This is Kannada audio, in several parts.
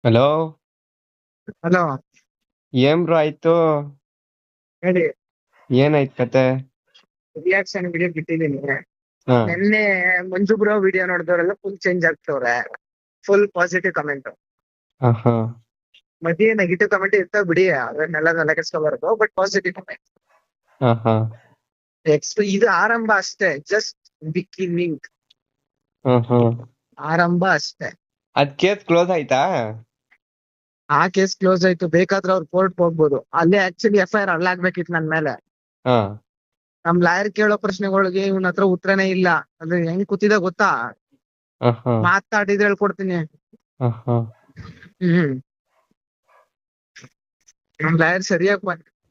ಹಲೋ. ಹಲೋ. ಏನ್ ಬ್ರೋ ಆಯ್ತು? ಹೇಳಿ. ಏನಾಯ್ತ್ ಕತೆ? ರಿಯಾಕ್ಷನ್ ವಿಡಿಯೋ ಬಿಟ್ಟಿದ್ದೀನಿ. ಹಾ. ನಿನ್ನೆ ಮಂಜು ಬ್ರೋ ವಿಡಿಯೋ ನೋಡಿದವರೆಲ್ಲ ಫುಲ್ ಚೇಂಜ್ ಆಗ್ತವ್ರೆ. Full positive comment. ಹಾ. ಮಧ್ಯೆ ನೆಗೆಟಿವ್ ಕಮೆಂಟ್ ಇರ್ತಾವ ಬಿಡಿ, ಅದನ್ನೆಲ್ಲ ನೆಲಕೆಸ್ಕೋಬಾರ್ದು. ಬಟ್ ಪಾಸಿಟಿವ್ ಕಮೆಂಟ್ ಹಾ. ಇದು ಆರಂಭ ಅಷ್ಟೇ, ಜಸ್ಟ್ ಬಿಗಿನಿಂಗ್. ಹಾ. ಆರಂಭ ಅಷ್ಟೇ. ಅದ್ ಕೇಸ್ ಕ್ಲೋಸ್ ಆಯ್ತಾ? ಆ ಕೇಸ್ ಕ್ಲೋಸ್ ಆಯ್ತು. ಬೇಕಾದ್ರೆ ಅವ್ರು ಕೋರ್ಟ್ ಹೋಗ್ಬೋದು. ಅಲ್ಲೇ ಆಕ್ಚುಲಿ FIR ಅಲ್ಲಾಗ್ಬೇಕಿತ್ತು ನನ್ ಮೇಲೆ. ಹಾ. ನಮ್ ಲಾಯರ್ ಕೇಳೋ ಪ್ರಶ್ನೆಗಳಿಗೆ ಇವನ್ ಹತ್ರ ಉತ್ತರನೇ ಇಲ್ಲ. ಅಂದ್ರೆ ಹೆಂಗ್ ಕೂತಿದ ಗೊತ್ತಾ? ಹಾ. ಮಾತಾಡಿದ್ರೆ ಹೇಳ್ಕೊಡ್ತೀನಿ. ಹಾ. ಹ್ಮ್ ನಮ್ ಲಾಯರ್ ಸರಿಯಾಗಿ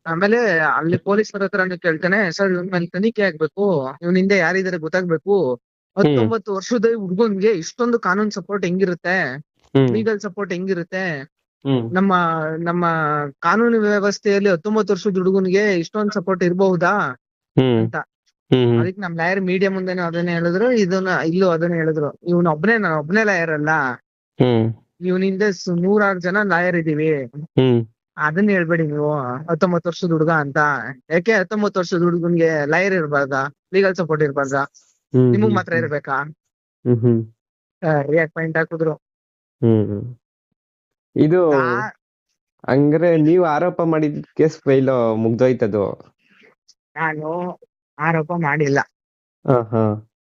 ಆಮೇಲೆ ಅಲ್ಲಿ ಪೊಲೀಸರ ಹತ್ರ ಕೇಳ್ತಾನೆ, ಸರ್ ಇವನ್ ಮೇಲೆ ತನಿಖೆ ಆಗ್ಬೇಕು, ಇವನ್ ಹಿಂದೆ ಯಾರಿದಾರೆ ಗೊತ್ತಾಗ್ಬೇಕು. ಹ್ಮ್ 19 ವರ್ಷದ ಹುಡ್ಗನ್ಗೆ ಇಷ್ಟೊಂದು ಕಾನೂನ್ ಸಪೋರ್ಟ್ ಹೆಂಗಿರುತ್ತೆ, ಹ್ಮ್ ಲೀಗಲ್ ಸಪೋರ್ಟ್ ಹೆಂಗಿರುತ್ತೆ? ಹ್ಮ್ ನಮ್ಮ ನಮ್ಮ ಕಾನೂನು ವ್ಯವಸ್ಥೆಯಲ್ಲಿ 19 ವರ್ಷದ ಹುಡುಗನ್ಗೆ ಇಷ್ಟೊಂದು ಸಪೋರ್ಟ್ ಇರಬಹುದಾ ಹ್ಮ್ ಅಂತ. ಹ್ಮ್ ಅದಕ್ಕೆ ನಮ್ ಲಾಯರ್ ಮೀಡಿಯಾ ಮುಂದೆನೂ ಅದನ್ನೇ ಹೇಳಿದ್ರು, ಇಲ್ಲೂ ಅದನ್ನೇ ಹೇಳಿದ್ರು. ನಾನು ಒಬ್ನೇ ಲಾಯರ್ ಅಲ್ಲ, ಹ್ಮ್ ಇವನಿಂದ 106 ಜನ ಲಾಯರ್ ಇದೀವಿ. ಹ್ಮ್ ಅದನ್ನ ಹೇಳ್ಬೇಡಿ ನೀವು 19 ವರ್ಷದ ಹುಡುಗ ಅಂತ. ಯಾಕೆ 19 ವರ್ಷದ ಹುಡುಗನ್ಗೆ ಲಾಯರ್ ಇರ್ಬಾರ್ದಾ, ಲೀಗಲ್ ಸಪೋರ್ಟ್ ಇರ್ಬಾರ್ದಾ? ಹ್ಮ್ ನಿಮಗ್ ಹ್ಮ್ ಮಾತ್ರ ಇರ್ಬೇಕಾ? ಹ್ಮ್ ಹ್ಮ್ ರಿಯಾಕ್ಟ್ ಪಾಯಿಂಟ್ ಹಾಕಿದ್ರು. ಹ್ಮ್ ಇದು ನಾ- ಹಂಗ್ರೆ ನೀವ್ ಆರೋಪ ಮಾಡಿದ ಕೇಸ್ ಫೈಲ್ ಮುಗ್ದೋಯ್ತದು? ನಾನು ಆರೋಪ ಮಾಡಿಲ್ಲ. ಹಾ.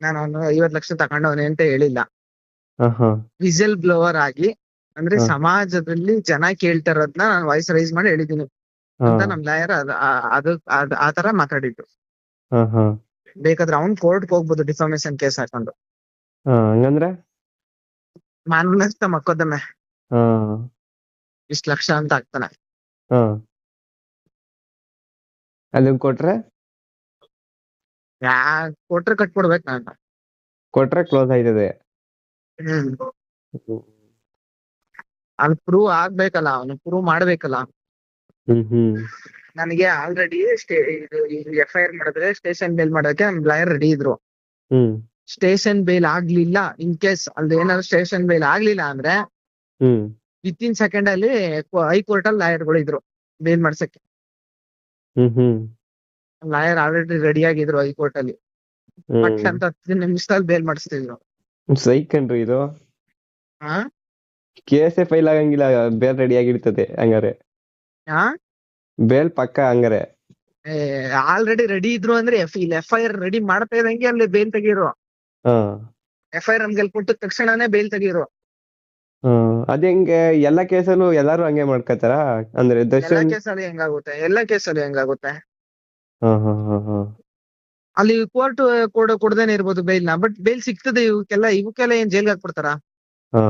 ನಾನು ಅವನು 50 ಲಕ್ಷ ತಗೊಂಡವನೆ ಅಂತ ಹೇಳಿಲ್ಲ. ಹಾ. ವಿಸಲ್ ಬ್ಲೋವರ್ ಆಗಿ, ಅಂದ್ರೆ ಹಾ. ಸಮಾಜದಲ್ಲಿ ಜನ ಕೇಳ್ತಾರದ್ನ ನಾನು ವಾಯ್ಸ್ ರೈಸ್ ಮಾಡಿ ಹೇಳಿದೀನಿ ಹಾ. ಅಂತ ನಮ್ ಲಾಯರ್ ಆತರ ಮಾತಾಡಿದ್ದು. ಹಾ. ಬೇಕಾದ್ರೆ ಅವ್ನ್ ಕೋರ್ಟ್ಗೆ ಹೋಗ್ಬೋದು ಡಿಫಾಮೇಶನ್ ಕೇಸ್ ಹಾಕೊಂಡು. ಹಂಗಂದ್ರೆ? ಮಾನನಷ್ಟ ಮೊಕದ್ದಮೆ. ಹಾ. ಇಷ್ಟ ಲಕ್ಷ ಅಂತ ಹಾಕ್ತಾನೆ. ಹಾ. ಅದನ್ ಕೊಟ್ರೆ? ಯಾ ಕೊಟ್ರೆ ಕಟ್ಕೊಡ್ಬೇಕು ನಾನು. ಕೊಟ್ರೆ ಕ್ಲೋಸ್ ಆಯ್ತದೆ. ಹ್ಮ್ ಅಲ್ಲಿ ಪ್ರೂವ್ ಆಗ್ಬೇಕಲ್ಲ, ಅವನು ಪ್ರೂವ್ ಮಾಡ್ಬೇಕಲ್ಲ. ಹ್ಮ್ ನನಗೆ ಆಲ್ರೆಡಿ ಇದು FIR ಮಾಡಿದ್ರೆ ಸ್ಟೇಷನ್ ಬೇಲ್ ಮಾಡೋಕೆ ನಮ್ ಲಾಯರ್ ರೆಡಿ ಇದ್ರು. ಹ್ಮ್ ಸ್ಟೇಷನ್ ಬೇಲ್ ಆಗ್ಲಿಲ್ಲ, ಇನ್ ಕೇಸ್ ಅಲ್ಲಿ ಏನಾದ್ರು ಸ್ಟೇಷನ್ ಬೇಲ್ ಆಗ್ಲಿಲ್ಲ ಅಂದ್ರೆ ಹ್ಮ್ ವಿತಿನ್ ಸೆಕೆಂಡ್ ಅಲ್ಲಿ ಹೈಕೋರ್ಟ್ ಅಲ್ಲಿ ಲಾಯರ್ಗಳು ಇದ್ರು ಬೇಲ್ ಮಾಡ್ಸಕ್ಕೆ. ಹ್ಮ್ ಲಾಯರ್ ಆಲ್ರೆಡಿ ರೆಡಿ ಆಗಿದ್ರು ಹೈಕೋರ್ಟ್ ಅಲ್ಲಿ. ಪಟ್ ಹ್ಮ್ ಅಂತ 10 ನಿಮಿಷದಲ್ಲಿ ಬೇಲ್ ಮಾಡಿಸ್ತಿದ್ರು. ಸೈಕನ್ರಿ ಇದು. ಹಾ ಕೇಸೇ ಫೈಲ್ ಆಗಂಗಿಲ್ಲ, ಬೇಲ್ ರೆಡಿ ಆಗಿರ್ತದೆ ಹಂಗಾರೆ. ಹಾ ಬೇಲ್ ಪಕ್ಕ ಹಂಗಾರೆ. ಆಲ್ರೆಡಿ ರೆಡಿ ಇದ್ರು ಅಂದ್ರೆ ಇಲ್ಲಿ FIR ರೆಡಿ ಮಾಡ್ತಾ ಇದಂಗೆ ಅಲ್ಲಿ ಬೇಲ್ ತೆಗೀರು. ಹಾ. FIR ನಮ್ಗೆ ಕೊಟ್ಟ ತಕ್ಷಣನೇ ಬೇಲ್ ತೆಗೀರು. ಅದ್ ಹೆಂಗೆ ಎಲ್ಲಾ ಕೇಸಲ್ಲೂ ಎಲ್ಲಾರು ಹಂಗೆ ಮಾಡ್ಕತಾರ? ಅಂದ್ರೆ ಎಲ್ಲಾ ದರ್ಶನ್. ಕೇಸಲ್ಲಿ ಹೆಂಗಾಗುತ್ತೆ? ಎಲ್ಲಾ ಕೇಸಲ್ಲಿ ಹೆಂಗಾಗುತ್ತೆ? ಹಾ. ಅಲ್ಲಿ ಕೋರ್ಟ್ ಕೊಡದೇನೆ ಇರ್ಬೋದು ಬೇಲ್ನ, ಬಟ್ ಬೇಲ್ ಸಿಗ್ತದೆ ಇವಕ್ಕೆಲ್ಲ ಏನ್ ಜೈಲ್ಗೆ ಹಾಕ್ಬಿಡ್ತಾರ? ಹಾ.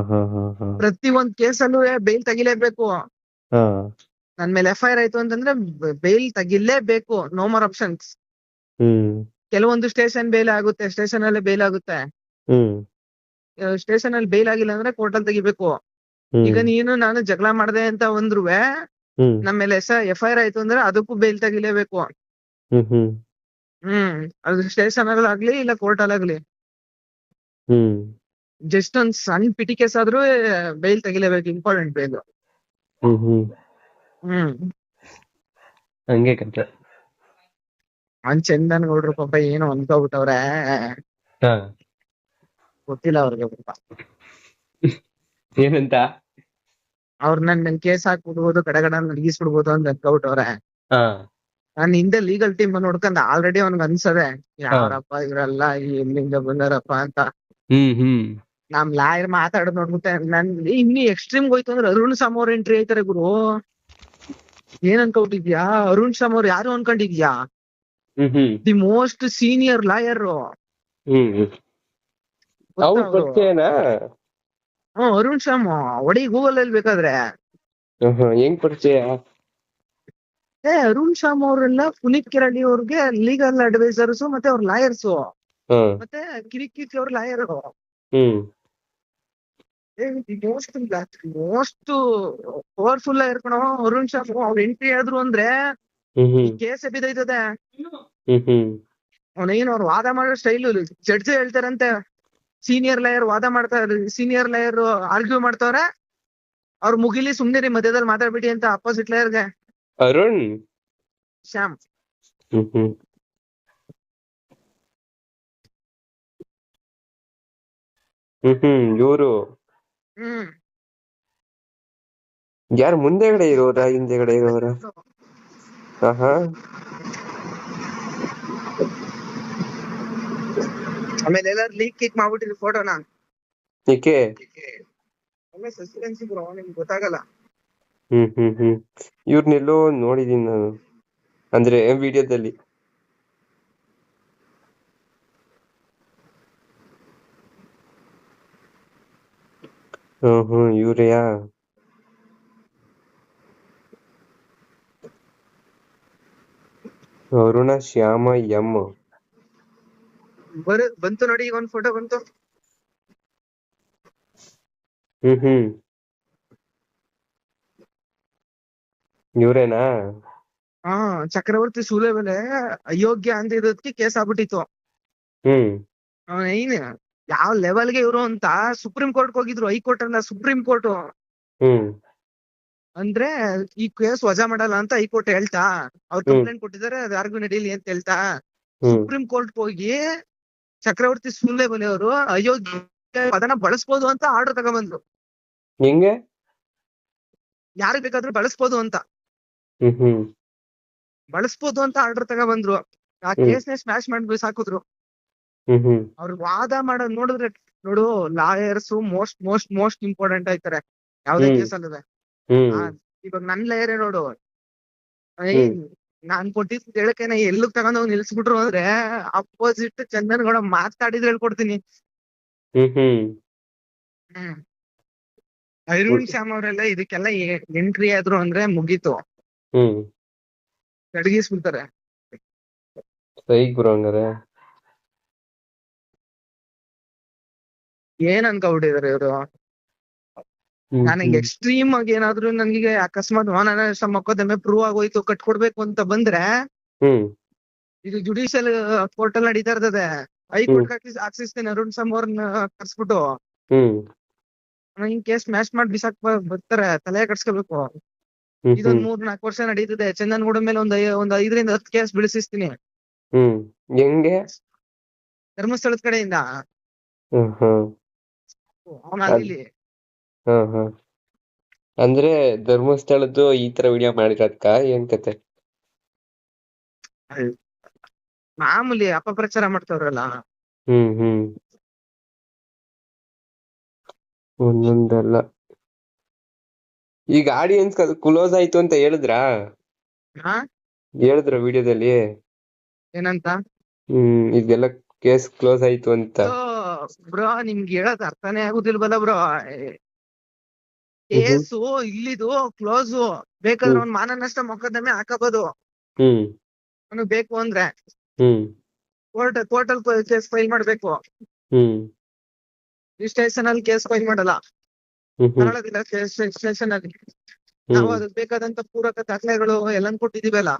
ಪ್ರತಿ ಒಂದ್ ಕೇಸಲ್ಲೂ ಬೇಲ್ ತೆಗಿಲೇಬೇಕು. ಹಾ. ನನ್ ಮೇಲೆ FIR ಆಯ್ತು ಅಂತಂದ್ರೆ ಬೇಲ್ ತೆಗಿಲೇಬೇಕು, ನೋ ಮೋರ್ ಆಪ್ಷನ್ಸ್. ಹ್ಮ್ ಕೆಲವೊಂದು ಸ್ಟೇಷನ್ ಬೇಲ್ ಆಗುತ್ತೆ, ಸ್ಟೇಷನ್ ಅಲ್ಲೇ ಬೇಲ್ ಆಗುತ್ತೆ. ಹ್ಮ್ ಸ್ಟೇಷನ್ ಅಲ್ಲಿ ಬೇಲ್ ಆಗಿಲ್ಲ ಅಂದ್ರೆ ಕೋರ್ಟ್ ಅಲ್ಲಿ ತೆಗಿಬೇಕು. ಈಗ ಹ್ಮ್ ನೀನು ನಾನು ಜಗಳ ಮಾಡ್ದೆ ಅಂತ ಅಂದ್ರುವೆ ಹ್ಮ್ ನಮ್ಮ ಮೇಲೆ FIR ಆಯ್ತು ಅಂದ್ರೆ ಅದಕ್ಕೂ ಬೇಲ್ ತೆಗಿಲೇಬೇಕು. ಹ್ಮ್ ಅದು ಸ್ಟೇಷನ್ ಅಲ್ಲಿ ಆಗ್ಲಿ ಇಲ್ಲ ಕೋರ್ಟ್ ಅಲ್ಲಿ ಆಗ್ಲಿ. ಹ್ಮ್ ಜಸ್ಟ್ ಒಂದ್ ಸಣ್ಣ ಪಿಟಿ ಕೇಸ್ ಆದ್ರೂ ಬೇಲ್ ತೆಗಿಲೇಬೇಕು, ಇಂಪಾರ್ಟೆಂಟ್ ಬೇಲ್. ಹ್ಮ್ ಹ್ಮ್ ಹಂಗೆ ಕತೆ. ಅವ್ನ್ ಚಂದನ್ ಗೌಡ್ರು ಪಾಪ ಏನೋ ಅನ್ಕೋಬಿಟ್ಟವ್ರೆ. ಹಾ. ಗೊತ್ತಿಲ್ಲ ಅವ್ರಿಗೆ ಪಾಪ. ಏನಂತ? ಅವ್ರ ನನ್ ಕೇಸ್ ಹಾಕ್ಬಿಡ್ಬೋದು, ಕಡೆಗಡ ನಡಗಿಸ್ಬಿಡ್ಬೋದು ಅಂತ ಅನ್ಕೋಬಿಟ್ಟವ್ರೆ. ಹಾ. ನಾನ್ ಹಿಂದೆ ಲೀಗಲ್ ಟೀಮ್ ನೋಡ್ಕೊಂಡ್ ಆಲ್ರೆಡಿ ಅವ್ನಿಗೆ ಅನ್ಸದೆ, ಹಾ. ಯಾರಪ್ಪ ಇವರೆಲ್ಲ ಎಲ್ಲಿಂದ ಬಂದಾರಪ್ಪ ಅಂತ. ಹ್ಮ್ ನಮ್ ಲಾಯರ್ ಮಾತಾಡೋದ್ ನೋಡ್ಬಿಟ್ಟೆ ನನ್ ಇನ್ನು ಎಕ್ಸ್ಟ್ರೀಮ್ ಹೋಯ್ತು ಅಂದ್ರೆ ಅರುಣ್ ಸಾಮ್ ಅವ್ರ ಎಂಟ್ರಿ ಆಯ್ತಾರೆ ಗುರು. ಏನ್ ಅನ್ಕೊಂಡಿದ್ಯಾ? ಅರುಣ್ ಸಾಮ್ ಅವ್ರು ಯಾರು ಅನ್ಕೊಂಡಿದ್ಯಾ? ಹ್ಮ್ ದಿ ಮೋಸ್ಟ್ ಸೀನಿಯರ್ ಲಾಯರ್. ಹ್ಮ್ ಗೊತ್ತಾ ಅವ್ರ ಅವರು? ಪರಿಚಯನಾ? ಅರುಣ್ ಶಾಮ್ ಒಡಿ ಗೂಗಲ್ ಅಲ್ಲಿ ಬೇಕಾದ್ರೆ. ಹೆಂಗ್ ಪರಿಚಯ? ಅರುಣ್ ಶಾಮ್ ಅವರೆಲ್ಲ ಪುನೀತ್ ಕಿರಾಡಿ ಅವ್ರಿಗೆ ಲೀಗಲ್ ಅಡ್ವೈಸರ್ಸ್ ಮತ್ತೆ ಅವ್ರ ಲಾಯರ್ಸ್. ಹ್ಮ್ ಮತ್ತೆ ಕಿರಿಕಿರಿ ಅವ್ರ ಲಾಯರ್. ಹ್ಮ್ ಮೋಸ್ಟ್ ಪವರ್ಫುಲ್ ಲಾಯರ್ ಕಣೋ ಅರುಣ್ ಶಾಮ್. ಅವ್ರ ಎಂಟ್ರಿ ಆದ್ರು ಅಂದ್ರೆ ಈ ಹ್ಮ್ ಕೇಸ್ ಬಿದ್ದೈತದೆ. ಹ್ಮ್ ಅವನೇನು ಅವ್ರು ವಾದ ಮಾಡೋ ಸ್ಟೈಲ್ ಜಡ್ಜ್ ಹೇಳ್ತಾರಂತೆ, ಸೀನಿಯರ್ ಲಾಯರ್ ವಾದ ಮಾಡ್ತಾರೆ, ಸೀನಿಯರ್ ಲಾಯರ್ ಆರ್ಗ್ಯೂ ಮಾಡ್ತಾವ್ರೆ, ಅವ್ರು ಮುಗಿಲಿ ಸುಮ್ನೆ ಮಧ್ಯದಲ್ಲಿ ಮಾತಾಡ್ಬಿಡಿ ಅಂತ ಅಪೋಸಿಟ್ ಲೇಯರ್ಗೆ ಅರುಣ್. ಶ್ಯಾಮ್. ಹ್ಮ್ ಹ್ಮ್ ಇವ್ರು ಹ್ಮ್ ಯಾರು ಮುಂದೆಗಡೆ ಇರೋರ ಹಿಂದೆಗಡೆ ಇರೋರ? ಆಹಾ. ಆಮೇಲೆ ಎಲ್ಲಾರು ಲೀಕ್ ಕೀಕ್ ಮಾಡ್ಬಿಟ್ಟಿದ್ರು ಫೋಟೋನ. ಏಕೆ? ಆಮೇಲೆ ಸಸ್ಪೆನ್ಸ್ ಬ್ರೋ, ನಿಮ್ಗೆ ಗೊತ್ತಾಗಲ್ಲ. ಇವ್ರನ್ನೆಲ್ಲೋ ನೋಡಿದೀನಿ ನಾನು, ಅಂದ್ರೆ ವಿಡಿಯೋದಲ್ಲಿ. ಇವ್ರೆಯಾ? ಅರುಣ ಶ್ಯಾಮ ಎಂ. ಬಂತು ನೋಡಿ, ಈಗ ಒಂದ್ ಫೋಟೋ ಬಂತು. ಇವ್ರೇನಾ? ಹಾ, ಚಕ್ರವರ್ತಿ ಸೂಲೆ ಮೇಲೆ ಅಯೋಗ್ಯ ಅಂತ ಇರೋದಕ್ಕೆ ಕೇಸ್ ಆಗ್ಬಿಟ್ಟಿತ್ತು. ಏನ್ ಯಾವ ಲೆವೆಲ್ಗೆ ಇವ್ರು ಅಂತ ಸುಪ್ರೀಂ ಕೋರ್ಟ್ ಹೋಗಿದ್ರು. ಹೈಕೋರ್ಟ್ ಅಲ್ಲ, ಸುಪ್ರೀಂ ಕೋರ್ಟ್. ಅಂದ್ರೆ ಈ ಕೇಸ್ ವಜಾ ಮಾಡಲ್ಲ ಅಂತ ಹೈಕೋರ್ಟ್ ಹೇಳ್ತಾ, ಅವ್ರು ಕಂಪ್ಲೇಂಟ್ ಕೊಟ್ಟಿದ್ದಾರೆ, ಅದು ಯಾರಿಗೂ ನಡೀಲಿ ಅಂತ ಹೇಳ್ತಾ ಸುಪ್ರೀಂ ಕೋರ್ಟ್ ಹೋಗಿ ಚಕ್ರವರ್ತಿ ಸೂಲೆಬೆಲೆ ಅವರು ಅಯೋಗ್ಯ ಪದನ ಬಳಸ್ಬೋದು ಅಂತ ಆರ್ಡರ್ ತಗೊಂಡ್ಬಂದ್ರು. ಹೆಂಗೆ? ಯಾರಿಗ್ ಬೇಕಾದ್ರೂ ಬಳಸ್ಬೋದು ಅಂತ ಆರ್ಡರ್ ತಗೊಂಡ್ಬಂದ್ರು. ಆ ಕೇಸ್ನೇ ಸ್ಮ್ಯಾಶ್ ಮಾಡಿ ಸಾಕಿದ್ರು. ಅವ್ರ ವಾದ ಮಾಡೋದ್ ನೋಡಿದ್ರೆ ನೋಡು, lawyers most most most important ಆಯ್ತಾರೆ ಯಾವ್ದೇ ಕೇಸ್ ಅಲ್ಲದೆ. ಇವಾಗ ನನ್ ಲಾಯರೇ ನೋಡು, ನಾನ್ ಕೊಟ್ಟಿದ್ ಹೇಳಕೆನ ಎಲ್ಲಕ್ ತಗೊಂಡೋಗಿ ನಿಲ್ಸ್ಬಿಟ್ರು ಅಂದ್ರೆ ಅಪೋಸಿಟ್ ಚಂದನ್ ಗೌಡ ಮಾತಾಡಿದ್ರೆ ಹೇಳ್ಕೊಡ್ತೀನಿ. ಅರುಣ್ ಶ್ಯಾಮ್ ಅವರೆಲ್ಲ ಇದಕ್ಕೆಲ್ಲ ಎಂಟ್ರಿ ಆದ್ರು ಅಂದ್ರೆ ಮುಗೀತು, ಅಡಗಿಸ್ಬಿಡ್ತಾರೆ. ಏನ್ ಅನ್ಕೊಬಿಟ್ಟಿದಾರೆ ಇವ್ರು. ನನಗೆ ಎಕ್ಸ್ಟ್ರೀಮ್ ಆಗಿ ಏನಾದ್ರು ನನಗೆ ಅಕಸ್ಮಾತ್ ಮಾನನಷ್ಟ ಮೊಕದ್ದಮೆ ಪ್ರೂವ್ ಆಗೋಯ್ತು, ಕಟ್ಕೊಡ್ಬೇಕು ಅಂತ ಬಂದ್ರೆ, ಇದು ಜುಡಿಷಿಯಲ್ ಕೋರ್ಟ್ ಅಲ್ಲಿ ನಡೀತಾ ಇರ್ತದೆ. ಹೈಕೋರ್ಟ್ ಹಾಕ್ಸಿಸ್ತೇನೆ ಅರುಣ್ ಶ್ಯಾಮ್ ಅವ್ರನ್ನ ಕರ್ಸ್ಬಿಟ್ಟು. ಹಿಂಗ್ ಕೇಸ್ ಮ್ಯಾಶ್ ಮಾಡಿ ಬಿಸಾಕ್ ಬರ್ತಾರೆ, ತಲೆ ಕಟ್ಸ್ಕೋಬೇಕು. ಇದೊಂದ್ 3-4 ವರ್ಷ ನಡೀತದೆ. ಚಂದನ್ ಗೌಡ ಮೇಲೆ ಒಂದ್ 5-10 ಕೇಸ್ ಬೀಳಿಸ್ತೀನಿ. ಹೆಂಗೆ? ಧರ್ಮಸ್ಥಳದ ಕಡೆಯಿಂದ ಅವನಾಗಿಲ್ಲಿ. ಅಂದ್ರೆ ಧರ್ಮಸ್ಥಳದ್ದು ಈ ತರ ವಿಡಿಯೋ ಮಾಡಿರೋದ್ಕ ಏನ್ ಕತೆ? ಮಾಮೂಲಿ ಅಪಪ್ರಚಾರ ಮಾಡ್ತವ್ರಲ್ಲ. ಒಂದೊಂದಲ್ಲ. ಈಗ ಆಡಿಯನ್ಸ್ ಕ್ಲೋಸ್ ಆಯ್ತು ಅಂತ ಹೇಳಿದ್ರ ವಿಡಿಯೋದಲ್ಲಿ? ಏನಂತ? ಇದೆಲ್ಲ ಕೇಸ್ ಕ್ಲೋಸ್ ಆಯ್ತು ಅಂತ. ಬ್ರೋ, ನಿಮ್ಗೆ ಹೇಳೋದ್ ಅರ್ಥನೇ ಆಗುದಿಲ್ವಲ್ಲ ಬ್ರೋ. ಕೇಸು ಇಲ್ಲಿದು ಕ್ಲೋಸ್. ಬೇಕಾದ್ರೆ ಅವ್ನ್ ಮಾನನಷ್ಟ ಮೊಕದ್ದಮೆ ಹಾಕಬಹುದು ಅವನು ಬೇಕು ಅಂದ್ರೆ. ಕೋರ್ಟಲ್ ಕೇಸ್ ಫೈಲ್ ಮಾಡ್ಬೇಕು. ಸ್ಟೇಷನ್ ಅಲ್ಲಿ ಕೇಸ್ ಫೈಲ್ ಮಾಡಲ್ಲ, ಕನ್ನಡದಿಂದ ಸ್ಟೇಷನ್ ಅಲ್ಲಿ. ನಾವು ಅದಕ್ಕೆ ಬೇಕಾದಂತ ಪೂರಕ ದಾಖಲೆಗಳು ಎಲ್ಲ ಕೊಟ್ಟಿದೀವಲ್ಲ.